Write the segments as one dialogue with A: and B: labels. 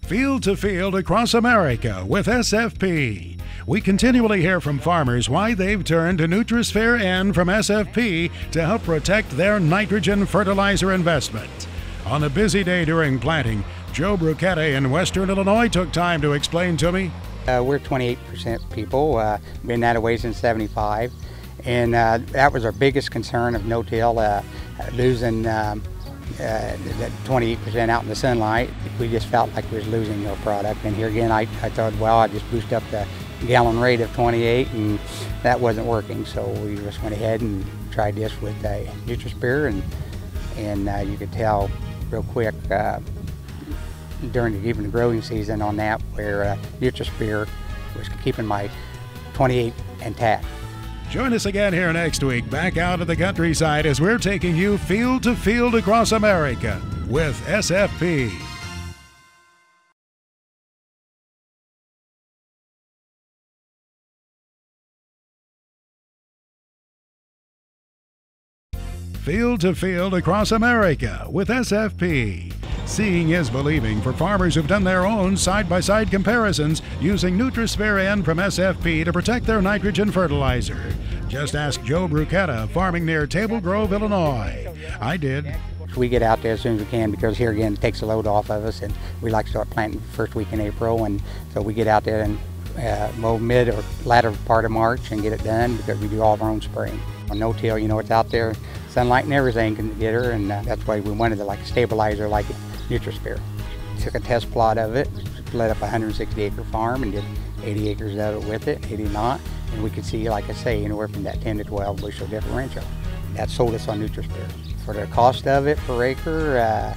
A: Field to field across America with SFP. We continually hear from farmers why they've turned to NutriSphere-N from SFP to help protect their nitrogen fertilizer investment. On a busy day during planting, Joe Bruketta in Western Illinois took time to explain to me.
B: We're 28% people, been that way since '75, and that was our biggest concern of no-till, losing that 28% out in the sunlight. We just felt like we was losing our product, and here again I thought, well, I just boost up the gallon rate of 28, and that wasn't working, so we just went ahead and tried this with NutriSphere, and you could tell real quick during even the growing season on that where NutriSphere was keeping my 28 intact.
A: Join us again here next week, back out of the countryside, as we're taking you field to field across America with SFP. Field to field across America with SFP. Seeing is believing for farmers who've done their own side-by-side comparisons using NutriSphere-N from SFP to protect their nitrogen fertilizer. Just ask Joe Bruketta, farming near Table Grove, Illinois. I did.
B: We get out there as soon as we can because here again it takes a load off of us, and we like to start planting first week in April, and so we get out there and mid or latter part of March and get it done because we do all of our own spraying. On no-till, you know, it's out there, sunlight and everything can get her, and that's why we wanted to like a stabilizer like NutriSphere. Took a test plot of it, split up a 160-acre farm and did 80 acres of it with it, 80 not, and we could see, like I say, anywhere from that 10 to 12 bushel differential. That sold us on NutriSphere. For the cost of it per acre,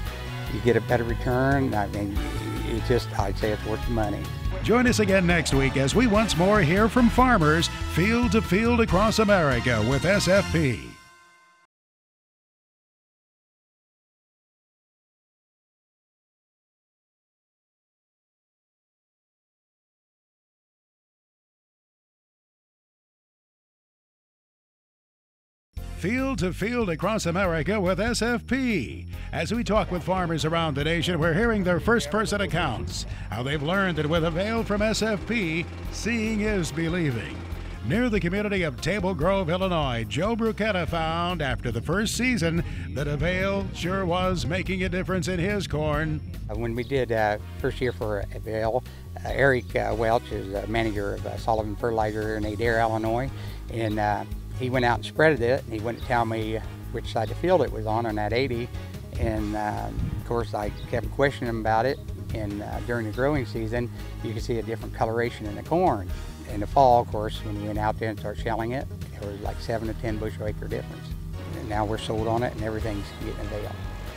B: you get a better return. I mean, it's just, I'd say it's worth the money.
A: Join us again next week as we once more hear from farmers field to field across America with SFP. Field to field across America with SFP. As we talk with farmers around the nation, we're hearing their first-person accounts, how they've learned that with AVAIL from SFP, seeing is believing. Near the community of Table Grove, Illinois, Joe Bruketta found after the first season that AVAIL sure was making a difference in his corn.
B: When we did first year for AVAIL, Eric Welch is a manager of Sullivan Fertilizer in Adair, Illinois, and he went out and spreaded it, and he wouldn't tell me which side of the field it was on that 80, and of course I kept questioning him about it, and during the growing season you can see a different coloration in the corn. In the fall, of course, when we went out there and started shelling it, there was like 7 to 10 bushel acre difference. And now we're sold on it and everything's getting AVAIL.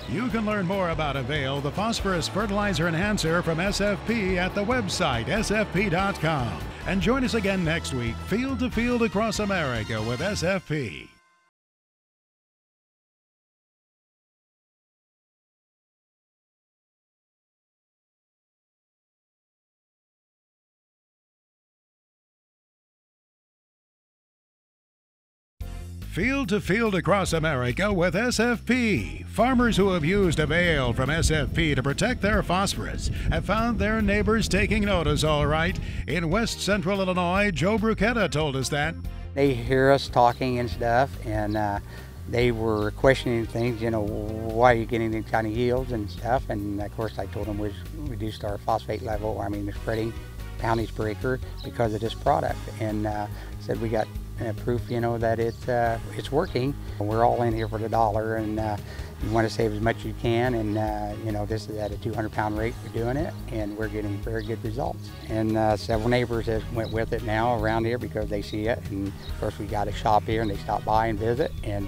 A: You can learn more about AVAIL, the phosphorus fertilizer enhancer from SFP, at the website sfp.com. And join us again next week, field to field across America with SFP. Field to field across America with SFP. Farmers who have used AVAIL from SFP to protect their phosphorus have found their neighbors taking notice, all right. In West Central Illinois, Joe Bruketta told us that.
B: They hear us talking and stuff, and they were questioning things, you know, why are you getting these kind of yields and stuff, and of course I told them we reduced our phosphate level, the spreading poundage per acre because of this product, and said we got proof, you know, that it's working. We're all in here for the dollar, and you want to save as much as you can, and you know, this is at a 200-pound rate for doing it, and we're getting very good results. And several neighbors have went with it now around here because they see it, and of course we got a shop here and they stop by and visit, and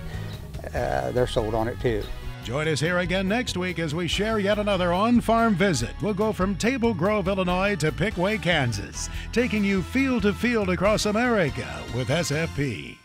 B: they're sold on it too.
A: Join us here again next week as we share yet another on-farm visit. We'll go from Table Grove, Illinois to Pickaway, Kansas, taking you field to field across America with SFP.